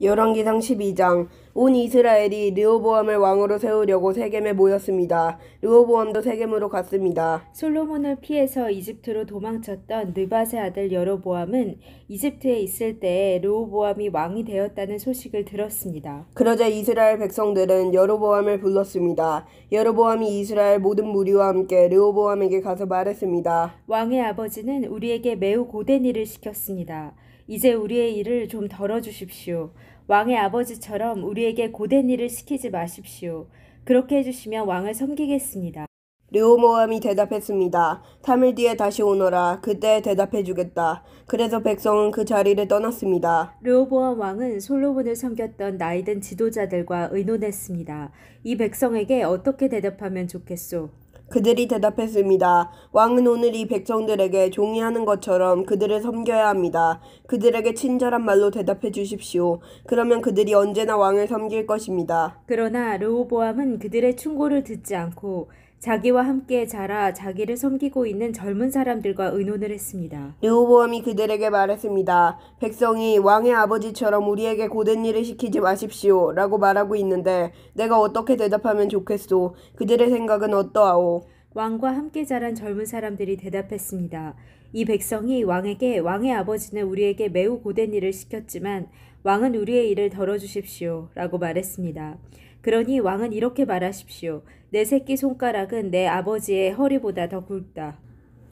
열왕기상 12장. 온 이스라엘이 르호보암을 왕으로 세우려고 세겜에 모였습니다. 르호보암도 세겜으로 갔습니다. 솔로몬을 피해서 이집트로 도망쳤던 느밧의 아들 여로보암은 이집트에 있을 때에 르호보암이 왕이 되었다는 소식을 들었습니다. 그러자 이스라엘 백성들은 여로보암을 불렀습니다. 여로보암이 이스라엘 모든 무리와 함께 르호보암에게 가서 말했습니다. 왕의 아버지는 우리에게 매우 고된 일을 시켰습니다. 이제 우리의 일을 좀 덜어주십시오. 왕의 아버지처럼 우리에게 고된 일을 시키지 마십시오. 그렇게 해주시면 왕을 섬기겠습니다. 르호보암이 대답했습니다. 3일 뒤에 다시 오너라. 그때 대답해주겠다. 그래서 백성은 그 자리를 떠났습니다. 르호보암 왕은 솔로몬을 섬겼던 나이든 지도자들과 의논했습니다. 이 백성에게 어떻게 대답하면 좋겠소? 그들이 대답했습니다. 왕은 오늘 이 백성들에게 종이하는 것처럼 그들을 섬겨야 합니다. 그들에게 친절한 말로 대답해 주십시오. 그러면 그들이 언제나 왕을 섬길 것입니다. 그러나 르호보암은 그들의 충고를 듣지 않고 자기와 함께 자라 자기를 섬기고 있는 젊은 사람들과 의논을 했습니다. 르호보암이 그들에게 말했습니다. 백성이 왕의 아버지처럼 우리에게 고된 일을 시키지 마십시오 라고 말하고 있는데 내가 어떻게 대답하면 좋겠소? 그들의 생각은 어떠하오? 왕과 함께 자란 젊은 사람들이 대답했습니다. 이 백성이 왕에게 왕의 아버지는 우리에게 매우 고된 일을 시켰지만 왕은 우리의 일을 덜어주십시오 라고 말했습니다. 그러니 왕은 이렇게 말하십시오. 내 새끼 손가락은 내 아버지의 허리보다 더 굵다.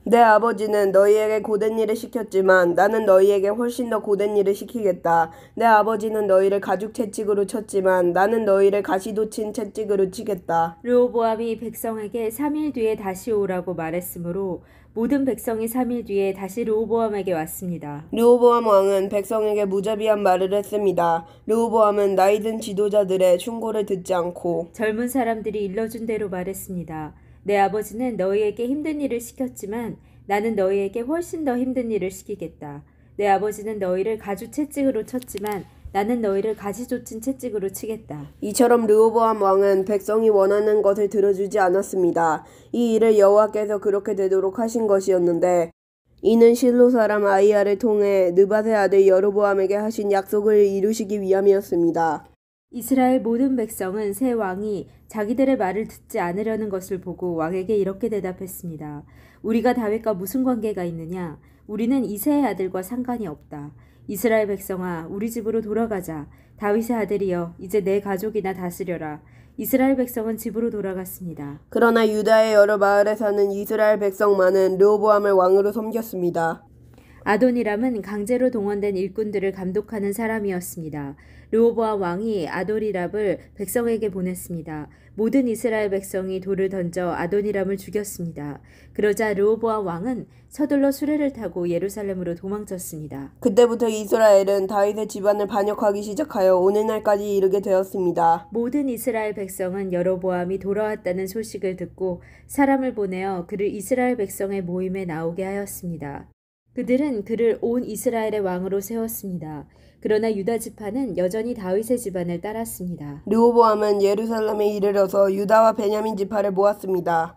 내 아버지는 너희에게 고된 일을 시켰지만 나는 너희에게 훨씬 더 고된 일을 시키겠다. 내 아버지는 너희를 가죽 채찍으로 쳤지만 나는 너희를 가시돋친 채찍으로 치겠다. 르호보암이 백성에게 3일 뒤에 다시 오라고 말했으므로 모든 백성이 3일 뒤에 다시 르호보암에게 왔습니다. 르호보암 왕은 백성에게 무자비한 말을 했습니다. 르호보암은 나이든 지도자들의 충고를 듣지 않고 젊은 사람들이 일러준 대로 말했습니다. 내 아버지는 너희에게 힘든 일을 시켰지만 나는 너희에게 훨씬 더 힘든 일을 시키겠다. 내 아버지는 너희를 가죽 채찍으로 쳤지만 나는 너희를 가시돋친 채찍으로 치겠다. 이처럼 르호보암 왕은 백성이 원하는 것을 들어주지 않았습니다. 이 일을 여호와께서 그렇게 되도록 하신 것이었는데 이는 실로 사람 아히야를 통해 느밧의 아들 여로보암에게 하신 약속을 이루시기 위함이었습니다. 이스라엘 모든 백성은 새 왕이 자기들의 말을 듣지 않으려는 것을 보고 왕에게 이렇게 대답했습니다. 우리가 다윗과 무슨 관계가 있느냐? 우리는 이새의 아들과 상관이 없다. 이스라엘 백성아, 우리 집으로 돌아가자. 다윗의 아들이여, 이제 내 가족이나 다스려라. 이스라엘 백성은 집으로 돌아갔습니다. 그러나 유다의 여러 마을에 사는 이스라엘 백성만은 르호보암을 왕으로 섬겼습니다. 아도니람은 강제로 동원된 일꾼들을 감독하는 사람이었습니다. 르호보암 왕이 아도니람을 백성에게 보냈습니다. 모든 이스라엘 백성이 돌을 던져 아도니람을 죽였습니다. 그러자 르호보암 왕은 서둘러 수레를 타고 예루살렘으로 도망쳤습니다. 그때부터 이스라엘은 다윗의 집안을 반역하기 시작하여 오늘날까지 이르게 되었습니다. 모든 이스라엘 백성은 여로보암이 돌아왔다는 소식을 듣고 사람을 보내어 그를 이스라엘 백성의 모임에 나오게 하였습니다. 그들은 그를 온 이스라엘의 왕으로 세웠습니다. 그러나 유다 지파는 여전히 다윗의 집안을 따랐습니다. 르호보암은 예루살렘에 이르러서 유다와 베냐민 지파를 모았습니다.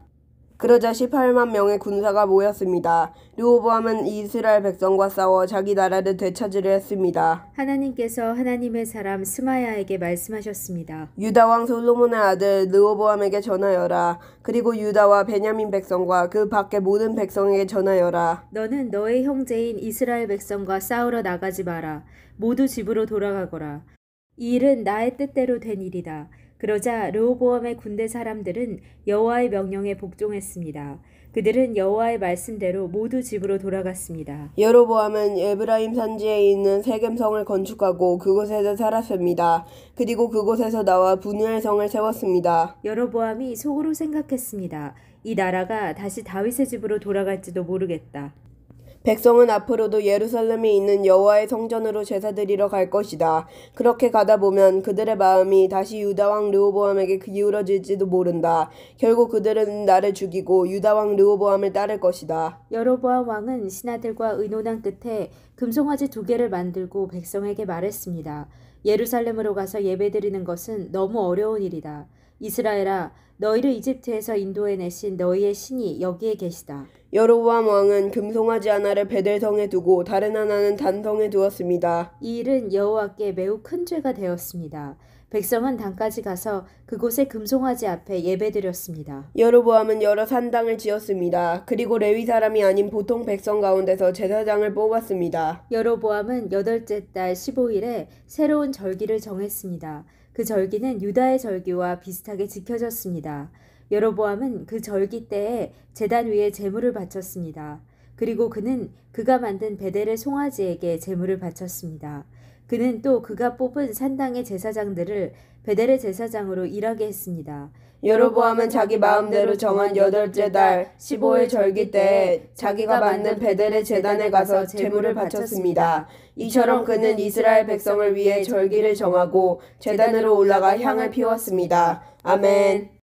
그러자 18만 명의 군사가 모였습니다. 르호보암은 이스라엘 백성과 싸워 자기 나라를 되찾으려 했습니다. 하나님께서 하나님의 사람 스마야에게 말씀하셨습니다. 유다 왕 솔로몬의 아들 르호보암에게 전하여라. 그리고 유다와 베냐민 백성과 그 밖의 모든 백성에게 전하여라. 너는 너의 형제인 이스라엘 백성과 싸우러 나가지 마라. 모두 집으로 돌아가거라. 이 일은 나의 뜻대로 된 일이다. 그러자 르호보암의 군대 사람들은 여호와의 명령에 복종했습니다. 그들은 여호와의 말씀대로 모두 집으로 돌아갔습니다. 여로보암은 에브라임 산지에 있는 세겜성을 건축하고 그곳에서 살았습니다. 그리고 그곳에서 나와 분우엘 성을 세웠습니다. 여로보암이 속으로 생각했습니다. 이 나라가 다시 다윗의 집으로 돌아갈지도 모르겠다. 백성은 앞으로도 예루살렘에 있는 여호와의 성전으로 제사드리러 갈 것이다. 그렇게 가다 보면 그들의 마음이 다시 유다 왕 르호보암에게 기울어질지도 모른다. 결국 그들은 나를 죽이고 유다 왕 르호보암을 따를 것이다. 여로보암 왕은 신하들과 의논한 끝에 금송아지 2개를 만들고 백성에게 말했습니다. 예루살렘으로 가서 예배드리는 것은 너무 어려운 일이다. 이스라엘아, 너희를 이집트에서 인도해내신 너희의 신이 여기에 계시다. 여로보암 왕은 금송아지 하나를 베델성에 두고 다른 하나는 단성에 두었습니다. 이 일은 여호와께 매우 큰 죄가 되었습니다. 백성은 단까지 가서 그곳의 금송아지 앞에 예배드렸습니다. 여로보암은 여러 산당을 지었습니다. 그리고 레위 사람이 아닌 보통 백성 가운데서 제사장을 뽑았습니다. 여로보암은 8째 달 15일에 새로운 절기를 정했습니다. 그 절기는 유다의 절기와 비슷하게 지켜졌습니다. 여로보암은 그 절기 때에 제단 위에 제물을 바쳤습니다. 그리고 그는 그가 만든 베델의 송아지에게 제물을 바쳤습니다. 그는 또 그가 뽑은 산당의 제사장들을 베델의 제사장으로 일하게 했습니다. 여로보암은 자기 마음대로 정한 8째 달 15일 절기 때에 자기가 만든 베델의 제단에 가서 제물을 바쳤습니다. 이처럼 그는 이스라엘 백성을 위해 절기를 정하고 제단으로 올라가 향을 피웠습니다. 아멘.